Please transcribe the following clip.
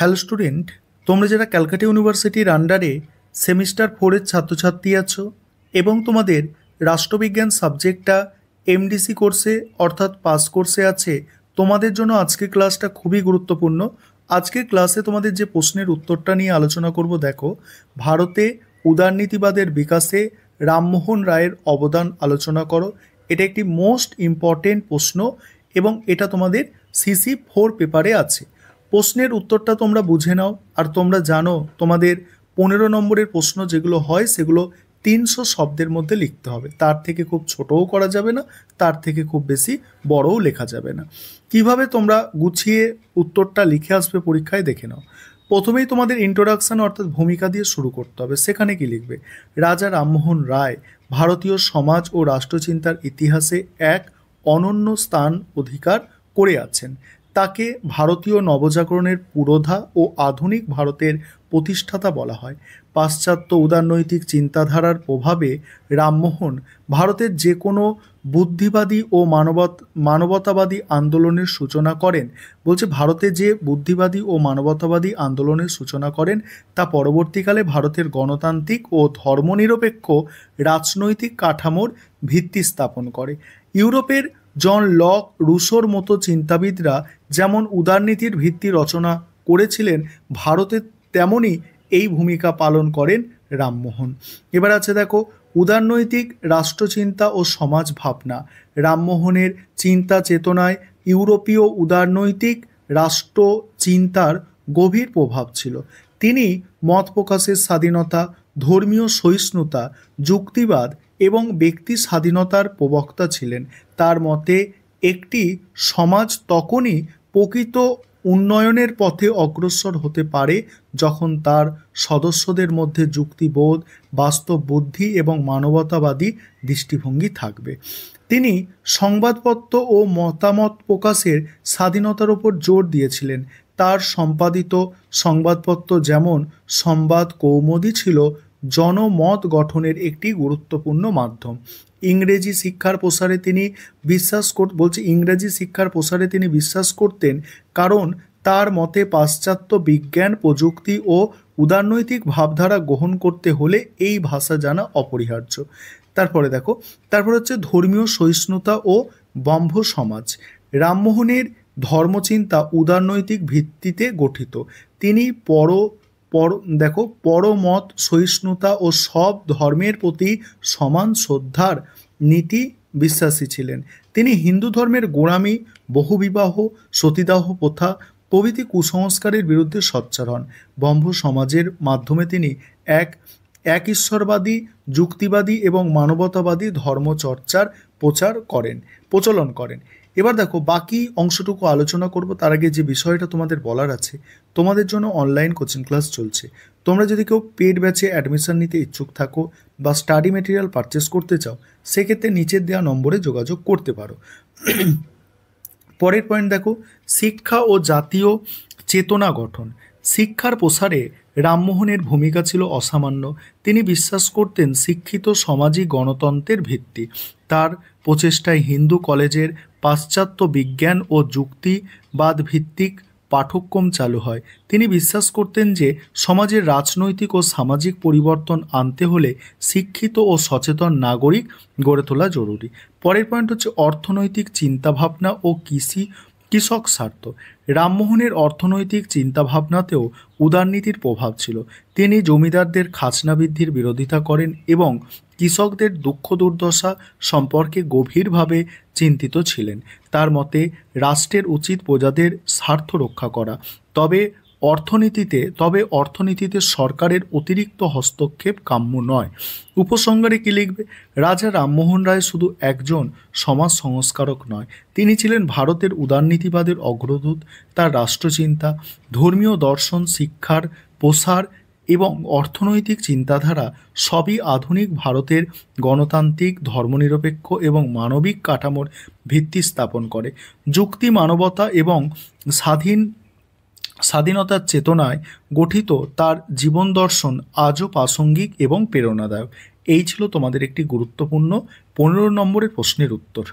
Hello student, তোমরা যারা ক্যালকাটা ইউনিভার্সিটির আন্ডারে সেমিস্টার 4-এর ছাত্রছাত্রী আছো এবং তোমাদের রাষ্ট্রবিজ্ঞান সাবজেক্টটা এমডিসি কোর্সে অর্থাৎ পাস কোর্সে আছে, তোমাদের জন্য আজকের ক্লাসটা খুবই গুরুত্বপূর্ণ। আজকের ক্লাসে তোমাদের যে প্রশ্নের উত্তরটা নিয়ে আলোচনা করব, দেখো, ভারতে উদারনীতিবাদের বিকাশে রামমোহন রায়ের অবদান আলোচনা করো। এটা একটি মোস্ট ইম্পর্টেন্ট প্রশ্ন এবং এটা তোমাদের CC4 পেপারে আছে। প্রশ্নের উত্তরটা তোমরা বুঝে নাও। আর তোমরা জানো তোমাদের 15 নম্বরের প্রশ্ন যেগুলো হয় সেগুলো 300 শব্দের মধ্যে লিখতে হবে, তার থেকে খুব ছোটও করা যাবে না, তার থেকে খুব বেশি বড়ও লেখা যাবে না। কিভাবে তোমরা গুছিয়ে উত্তরটা লিখে আসবে পরীক্ষায় দেখে নাও। প্রথমেই তোমাদের ইন্ট্রোডাকশন অর্থাৎ ভূমিকা দিয়ে শুরু করতে হবে। সেখানে কি লিখবে? রাজা রামমোহন রায় ভারতীয় সমাজ ও রাষ্ট্রচিন্তার ইতিহাসে এক অনন্য স্থান অধিকার করে আছেন। তাকে ভারতীয় নবজাগরণের পুরোধা ও আধুনিক ভারতের প্রতিষ্ঠাতা বলা হয়। পাশ্চাত্য উদারনৈতিক চিন্তাধারার প্রভাবে রামমোহন ভারতের যে কোনো বুদ্ধিবাদী ও মানবতাবাদী আন্দোলনের সূচনা করেন। বলছে ভারতে যে বুদ্ধিবাদী ও মানবতাবাদী আন্দোলনের সূচনা করেন তা পরবর্তীকালে ভারতের গণতান্ত্রিক ও ধর্মনিরপেক্ষ রাজনৈতিক কাঠামোর ভিত্তি স্থাপন করে। ইউরোপের জন লক, রুশোর মতো চিন্তাবিদরা যেমন উদারনীতির ভিত্তি রচনা করেছিলেন, ভারতে তেমনই এই ভূমিকা পালন করেন রামমোহন। এবার আছে দেখো, উদারনৈতিক রাষ্ট্রচিন্তা ও সমাজ ভাবনা। রামমোহনের চিন্তা চেতনায় ইউরোপীয় উদারনৈতিক রাষ্ট্রচিন্তার গভীর প্রভাব ছিল। তিনি মত প্রকাশের স্বাধীনতা, ধর্মীয় সহিষ্ণুতা, যুক্তিবাদ এবং ব্যক্তি স্বাধীনতার প্রবক্তা ছিলেন। তার মতে একটি সমাজ তখনই প্রকৃত উন্নয়নের পথে অগ্রসর হতে পারে যখন তার সদস্যদের মধ্যে যুক্তিবোধ, বাস্তব বুদ্ধি এবং মানবতাবাদী দৃষ্টিভঙ্গি থাকবে। তিনি সংবাদপত্র ও মতামত প্রকাশের স্বাধীনতার উপর জোর দিয়েছিলেন। তার সম্পাদিত সংবাদপত্র যেমন সংবাদ কৌমুদী ছিল জনমত গঠনের একটি গুরুত্বপূর্ণ মাধ্যম। ইংরেজি শিক্ষার প্রসারে তিনি বিশ্বাস করতেন কারণ তার মতে পাশ্চাত্য বিজ্ঞান, প্রযুক্তি ও উদারনৈতিক ভাবধারা গ্রহণ করতে হলে এই ভাষা জানা অপরিহার্য। তারপরে হচ্ছে ধর্মীয় সহিষ্ণুতা ও ব্রহ্ম সমাজ। রামমোহনের ধর্মচিন্তা উদারনৈতিক ভিত্তিতে গঠিত। তিনি পরমত সহিষ্ণুতা ও সব ধর্মের প্রতি সমান শ্রদ্ধার নীতি বিশ্বাসী ছিলেন। তিনি হিন্দু ধর্মের গোঁড়ামি, বহুবিবাহ, সতীদাহ প্রথা প্রভৃতি কুসংস্কারের বিরুদ্ধে সোচ্চার হন। ব্রহ্ম সমাজের মাধ্যমে তিনি এক ঈশ্বরবাদী, যুক্তিবাদী এবং মানবতাবাদী ধর্মচর্চার প্রচলন করেন। এবার দেখো, বাকি অংশটুকু আলোচনা করব। তার আগে যে বিষয়টা তোমাদের বলার আছে, তোমাদের জন্য অনলাইন কোচিং ক্লাস চলছে। তোমরা যদি কেউ পেড ব্যাচে অ্যাডমিশন নিতে ইচ্ছুক থাকো বা স্টাডি মেটেরিয়াল পারচেস করতে চাও, সেক্ষেত্রে নিচের দেওয়া নম্বরে যোগাযোগ করতে পারো। পরের পয়েন্ট দেখো, শিক্ষা ও জাতীয় চেতনা গঠন। শিক্ষার প্রসারে রামমোহনের ভূমিকা ছিল অসামান্য। তিনি বিশ্বাস করতেন শিক্ষিত সমাজই গণতন্ত্রের ভিত্তি। তার প্রচেষ্টায় হিন্দু কলেজের পাশ্চাত্য বিজ্ঞান ও যুক্তিবাদ ভিত্তিক পাঠ্যক্রম চালু হয়। তিনি বিশ্বাস করতেন যে সমাজের রাজনৈতিক ও সামাজিক পরিবর্তন আনতে হলে শিক্ষিত ও সচেতন নাগরিক গড়ে তোলা জরুরি। পরের পয়েন্ট হচ্ছে অর্থনৈতিক চিন্তাভাবনা ও কৃষক স্বার্থ। রামমোহনের অর্থনৈতিক চিন্তাভাবনাতেও উদারনীতির প্রভাব ছিল। তিনি জমিদারদের খাজনা বৃদ্ধির বিরোধিতা করেন এবং কৃষকদের দুঃখ দুর্দশা সম্পর্কে গভীরভাবে চিন্তিত ছিলেন। তার মতে রাষ্ট্রের উচিত প্রজাদের স্বার্থ রক্ষা করা, তবে অর্থনীতিতে সরকারের অতিরিক্ত হস্তক্ষেপ কাম্য নয়। উপসংহারে কি লিখবে? রাজা রামমোহন রায় শুধু একজন সমাজ সংস্কারক নয়, তিনি ছিলেন ভারতের উদারনীতিবাদের অগ্রদূত। তার রাষ্ট্রচিন্তা, ধর্মীয় দর্শন, শিক্ষার প্রসার এবং অর্থনৈতিক চিন্তাধারা সবই আধুনিক ভারতের গণতান্ত্রিক, ধর্মনিরপেক্ষ এবং মানবিক কাঠামোর ভিত্তি স্থাপন করে। যুক্তি, মানবতা এবং স্বাধীনতার চেতনায় গঠিত তার জীবন দর্শন আজও প্রাসঙ্গিক এবং প্রেরণাদায়ক। এই ছিল তোমাদের একটি গুরুত্বপূর্ণ 15 নম্বরের প্রশ্নের উত্তর।